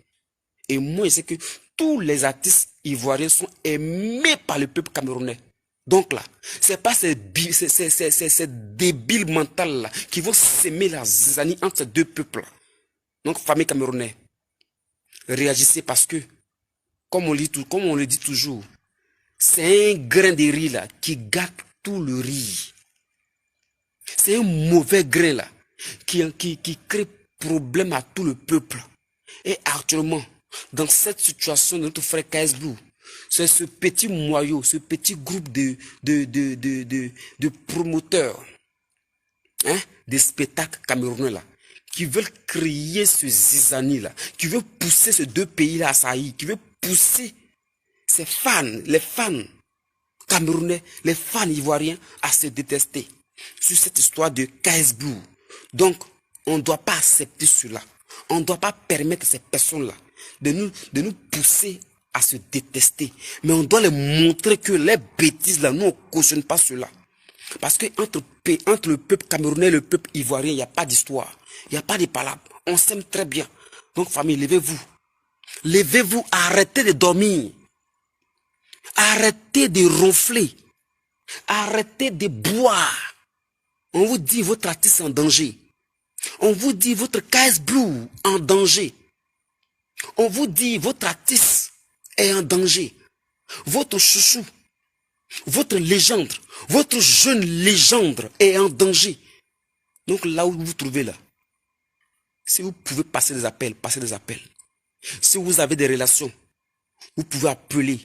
Et moi, je sais que tous les artistes ivoiriens sont aimés par le peuple camerounais. Donc là, c'est pas ces débiles mentales là qui vont s'aimer la zizanie entre ces deux peuples là. Donc, famille camerounaise, réagissez parce que, comme on le dit toujours, c'est un grain de riz là qui gâte tout le riz. C'est un mauvais grain là qui crée problème à tout le peuple. Et actuellement, dans cette situation de notre frère KS Blue, c'est ce petit noyau, ce petit groupe de promoteurs, des spectacles camerounais là, qui veulent créer ce zizanie là, qui veulent pousser ces deux pays là à saillir, qui veulent pousser ces fans, les fans camerounais, les fans ivoiriens à se détester sur cette histoire de KS Blue. Donc, on ne doit pas accepter cela. On ne doit pas permettre à ces personnes-là de nous pousser à se détester. Mais on doit leur montrer que les bêtises là, nous on ne cautionne pas cela. Parce que entre le peuple camerounais et le peuple ivoirien, il n'y a pas d'histoire. Il n'y a pas de palabres. On s'aime très bien. Donc famille, levez-vous. Levez-vous, arrêtez de dormir. Arrêtez de ronfler. Arrêtez de boire. On vous dit votre artiste est en danger. On vous dit votre KS Blue en danger. On vous dit votre artiste est en danger. Votre chouchou, votre légende, votre jeune légende est en danger. Donc là où vous vous trouvez là, si vous pouvez passer des appels, passez des appels. Si vous avez des relations, vous pouvez appeler.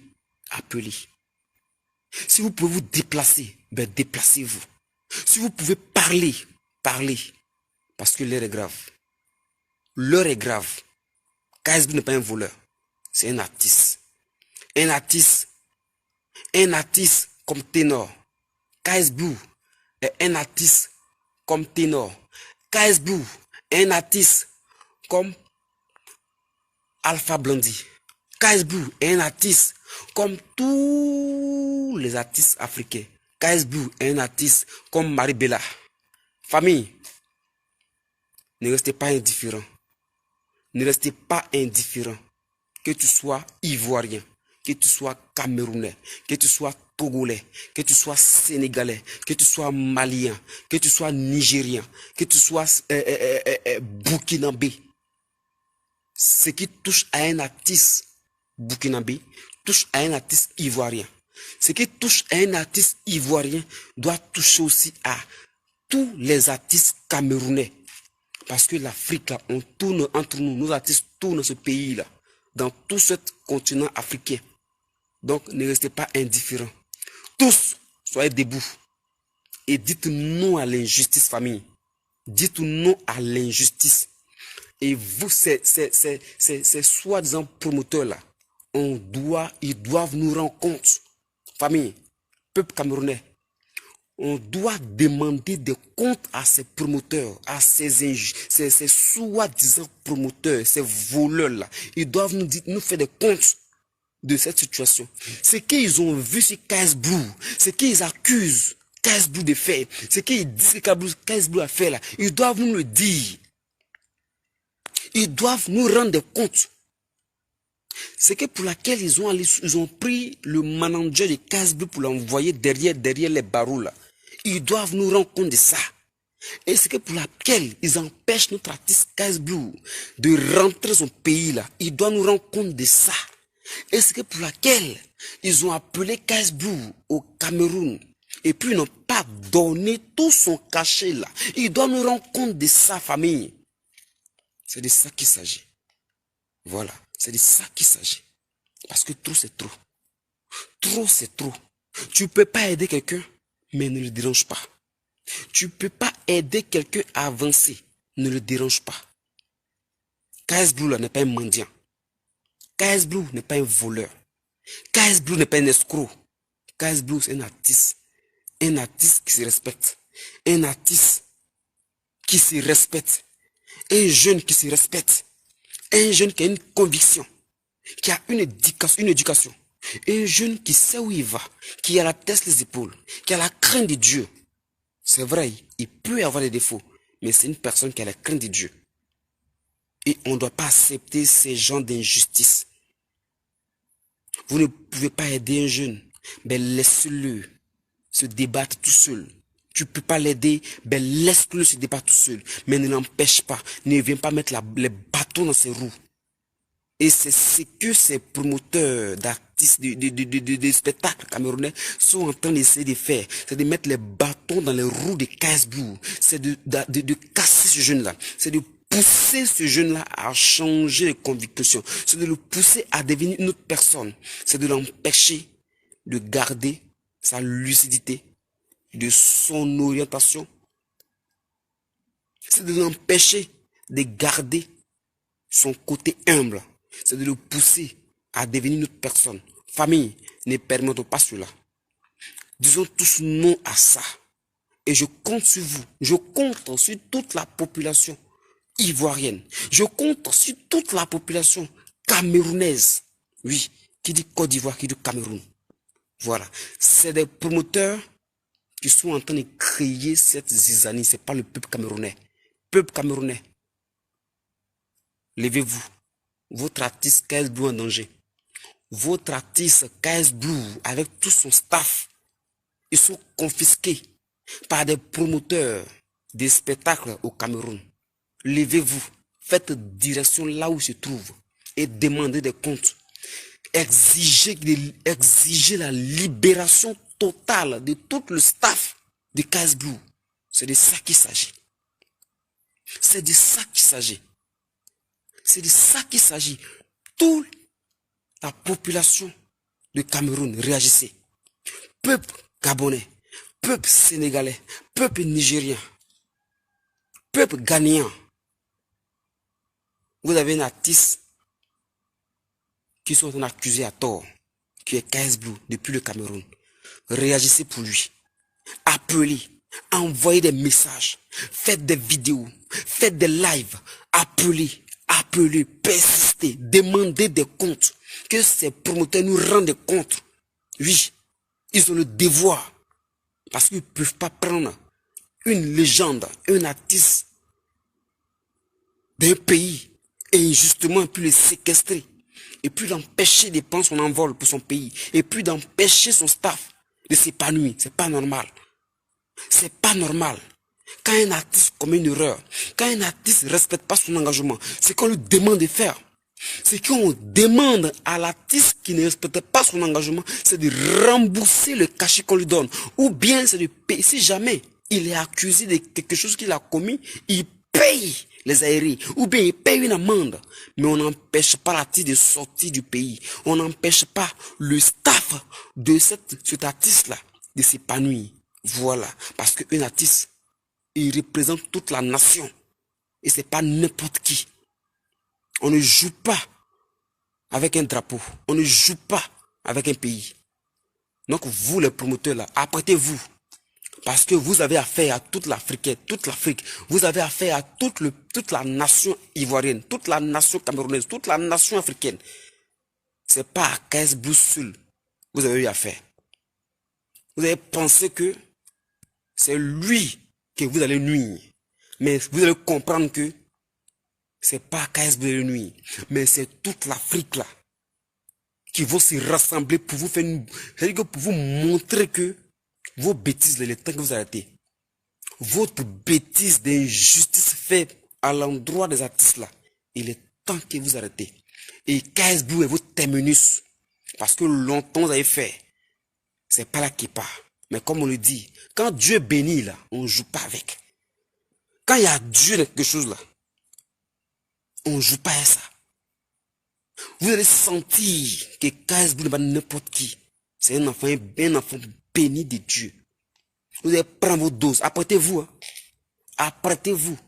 Si vous pouvez vous déplacer, ben déplacez-vous. Si vous pouvez parler, parlez. Parce que l'heure est grave. L'heure est grave. KSB n'est pas un voleur. C'est un artiste. Un artiste comme ténor. KSB est un artiste comme ténor. KSB est un artiste comme Alpha Blondy. KSB est un artiste comme tous les artistes africains. KSB est un artiste comme Marie Bella. Famille, ne restez pas indifférents. Ne restez pas indifférents. Que tu sois ivoirien, que tu sois camerounais, que tu sois togolais, que tu sois sénégalais, que tu sois malien, que tu sois nigérien, que tu sois burkinabé. Ce qui touche à un artiste burkinabé touche à un artiste ivoirien. Ce qui touche à un artiste ivoirien doit toucher aussi à tous les artistes camerounais. Parce que l'Afrique, là, on tourne entre nous, nos artistes tournent dans ce pays-là, dans tout ce continent africain. Donc, ne restez pas indifférents. Tous, soyez debout. Et dites non à l'injustice, famille. Dites non à l'injustice. Et vous, ces soi-disant promoteurs-là, ils doivent nous rendre compte. Famille, peuple camerounais, on doit demander des comptes à ces promoteurs, à ces soi-disant promoteurs, ces voleurs-là. Ils doivent nous faire des comptes de cette situation. Ce qu'ils ont vu sur KS Blue, ce qu'ils accusent KS Blue de faire, ce qu'ils disent que KS Blue a fait là, ils doivent nous le dire. Ils doivent nous rendre des comptes. C'est que pour laquelle ils ont pris le manager de KS Blue pour l'envoyer derrière les barreaux là. Ils doivent nous rendre compte de ça. Et c'est que pour laquelle ils empêchent notre artiste KS Blue de rentrer dans son pays là. Ils doivent nous rendre compte de ça. Et c'est que pour laquelle ils ont appelé KS Blue au Cameroun. Et puis ils n'ont pas donné tout son cachet là. Ils doivent nous rendre compte de ça, famille. C'est de ça qu'il s'agit. Voilà. C'est de ça qu'il s'agit. Parce que trop c'est trop. Trop c'est trop. Tu ne peux pas aider quelqu'un, mais ne le dérange pas. Tu ne peux pas aider quelqu'un à avancer. Ne le dérange pas. KS Blue là n'est pas un mendiant. KS Blue n'est pas un voleur. KS Blue n'est pas un escroc. KS Blue c'est un artiste. Un artiste qui se respecte. Un artiste qui se respecte. Un jeune qui se respecte. Un jeune qui a une conviction. Qui a une éducation. Un jeune qui sait où il va. Qui a la tête les épaules. Qui a la crainte de Dieu. C'est vrai, il peut avoir des défauts. Mais c'est une personne qui a la crainte de Dieu. Et on ne doit pas accepter ces genres d'injustice. Vous ne pouvez pas aider un jeune. Ben laisse-le se débattre tout seul. Tu ne peux pas l'aider. Ben laisse-le se débattre tout seul. Mais ne l'empêche pas. Ne viens pas mettre les bâtons dans ses roues. Et c'est ce que ces promoteurs d'artistes, de spectacles camerounais sont en train d'essayer de faire. C'est de mettre les bâtons dans les roues de KS Blue. C'est de casser ce jeune-là. C'est de pousser ce jeune-là à changer de conviction. C'est de le pousser à devenir une autre personne. C'est de l'empêcher de garder sa lucidité, de son orientation. C'est de l'empêcher de garder son côté humble. C'est de le pousser à devenir une autre personne. Famille, ne permettons pas cela. Disons tous non à ça. Et je compte sur vous. Je compte sur toute la population ivoirienne. Je compte sur toute la population camerounaise. Oui, qui dit Côte d'Ivoire, qui dit Cameroun. Voilà. C'est des promoteurs qui sont en train de créer cette zizanie. Ce n'est pas le peuple camerounais. Peuple camerounais, levez-vous. Votre artiste KS Blue en danger. votre artiste KS Blue avec tout son staff, ils sont confisqués par des promoteurs des spectacles au Cameroun. Levez-vous, faites direction là où se trouve et demandez des comptes. Exigez la libération totale de tout le staff de KS Blue. C'est de ça qu'il s'agit. C'est de ça qu'il s'agit. C'est de ça qu'il s'agit. Toute la population de Cameroun réagissait. Peuple gabonais, peuple sénégalais, peuple nigérien, peuple ghanéen. Vous avez un artiste qui sont accusés à tort, qui est KS Blue depuis le Cameroun. Réagissez pour lui. Appelez, envoyez des messages, faites des vidéos, faites des lives, appelez, persistez, demandez des comptes, que ces promoteurs nous rendent des comptes. Oui, ils ont le devoir, parce qu'ils ne peuvent pas prendre une légende, un artiste d'un pays et injustement puis le séquestrer, et puis l'empêcher de prendre son envol pour son pays, et puis d'empêcher son staff de s'épanouir. C'est pas normal. C'est pas normal. Quand un artiste commet une erreur, quand un artiste ne respecte pas son engagement, c'est qu'on lui demande de faire. C'est qu'on demande à l'artiste qui ne respecte pas son engagement, c'est de rembourser le cachet qu'on lui donne. Ou bien c'est de payer. Si jamais il est accusé de quelque chose qu'il a commis, il paye les aérés. Ou bien il paye une amende. Mais on n'empêche pas l'artiste de sortir du pays. On n'empêche pas le staff de cet artiste-là de s'épanouir. Voilà. Parce qu'un artiste, il représente toute la nation. Et c'est pas n'importe qui. On ne joue pas avec un drapeau. On ne joue pas avec un pays. Donc vous les promoteurs là, apprêtez-vous. Parce que vous avez affaire à toute l'Afrique, toute l'Afrique. Vous avez affaire à toute la nation ivoirienne, toute la nation camerounaise, toute la nation africaine. C'est pas à KS Blue seul vous avez eu affaire. Vous avez pensé que c'est lui que vous allez nuire. Mais vous allez comprendre que c'est pas KS Blue nuit, mais c'est toute l'Afrique là qui vont se rassembler pour vous faire pour vous montrer que vos bêtises, le temps que vous arrêtez, votre bêtise d'injustice faite à l'endroit des artistes là, il est temps que vous arrêtez. Et KS Blue est votre terminus, parce que longtemps vous avez fait, c'est pas là qui part. Mais comme on le dit, quand Dieu bénit là, on ne joue pas avec. Quand il y a Dieu dans quelque chose là, on ne joue pas à ça. Vous allez sentir que KS Blue n'est pas n'importe qui. C'est un enfant béni de Dieu. Vous allez prendre vos doses. Apprêtez-vous. Hein. Apprêtez-vous.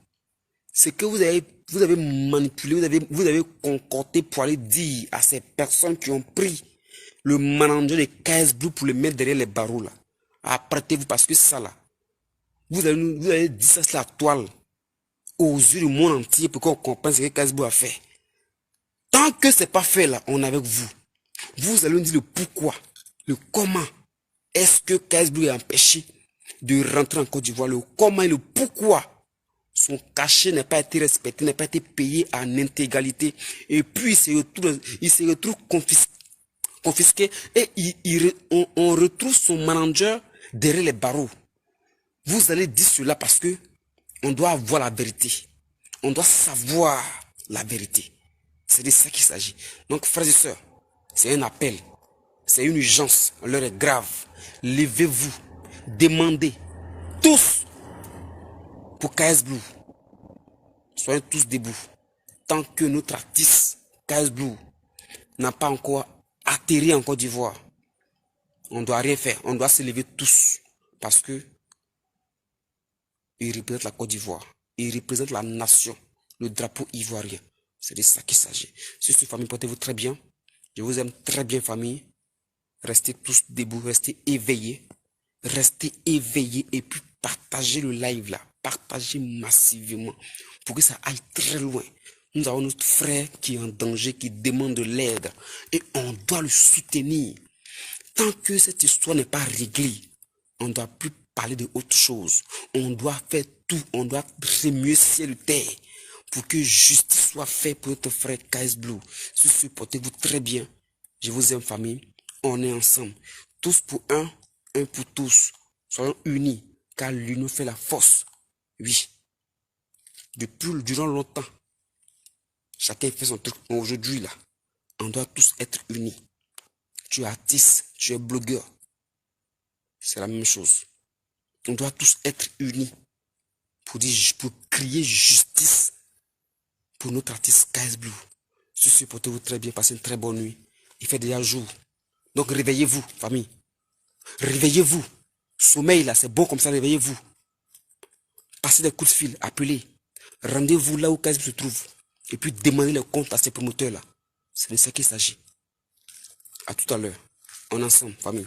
C'est que vous avez manipulé, vous avez concocté pour aller dire à ces personnes qui ont pris le manager de KS Blue pour le mettre derrière les barreaux là. Apprêtez-vous parce que ça là, vous allez dire ça sur la toile aux yeux du monde entier pour qu'on comprenne ce que KS Blue a fait. Tant que c'est pas fait là, on est avec vous. Vous allez nous dire le pourquoi, le comment. Est-ce que KS Blue est empêché de rentrer en Côte d'Ivoire? Le comment et le pourquoi. Son cachet n'a pas été respecté, n'a pas été payé en intégralité. Et puis il se retrouve confisqué et on retrouve son manager derrière les barreaux. Vous allez dire cela parce que on doit avoir la vérité. On doit savoir la vérité. C'est de ça qu'il s'agit. Donc, frères et sœurs, c'est un appel. C'est une urgence. L'heure est grave. Levez-vous. Demandez. Tous. Pour KS Blue. Soyez tous debout. Tant que notre artiste, KS Blue, n'a pas encore atterri en Côte d'Ivoire, on ne doit rien faire. On doit se lever tous. Parce que il représente la Côte d'Ivoire. Il représente la nation. Le drapeau ivoirien. C'est de ça qu'il s'agit. Sur ce, famille, portez-vous très bien. Je vous aime très bien, famille. Restez tous debout, restez éveillés. Restez éveillés et puis partagez le live là. Partagez massivement pour que ça aille très loin. Nous avons notre frère qui est en danger, qui demande de l'aide. Et on doit le soutenir. Tant que cette histoire n'est pas réglée, on ne doit plus parler de autre chose. On doit faire tout. On doit remuer ciel et terre pour que justice soit faite pour notre frère KS Blue. Sur ce, portez-vous très bien Je vous aime, famille. On est ensemble. Tous pour un pour tous. Soyons unis, car l'union fait la force. Oui. Durant longtemps, chacun fait son truc. Aujourd'hui, là, on doit tous être unis. Tu es artiste, tu es blogueur. C'est la même chose. On doit tous être unis pour crier justice pour notre artiste KS Blue. Sur ce, portez-vous très bien, passez une très bonne nuit. Il fait déjà jour. Donc réveillez-vous, famille. Réveillez-vous. Sommeil là, c'est bon comme ça, réveillez-vous. Passez des coups de fil, appelez. Rendez-vous là où KS Blue se trouve. Et puis demandez le compte à ces promoteurs là. C'est de ça qu'il s'agit. À tout à l'heure. On est ensemble, famille.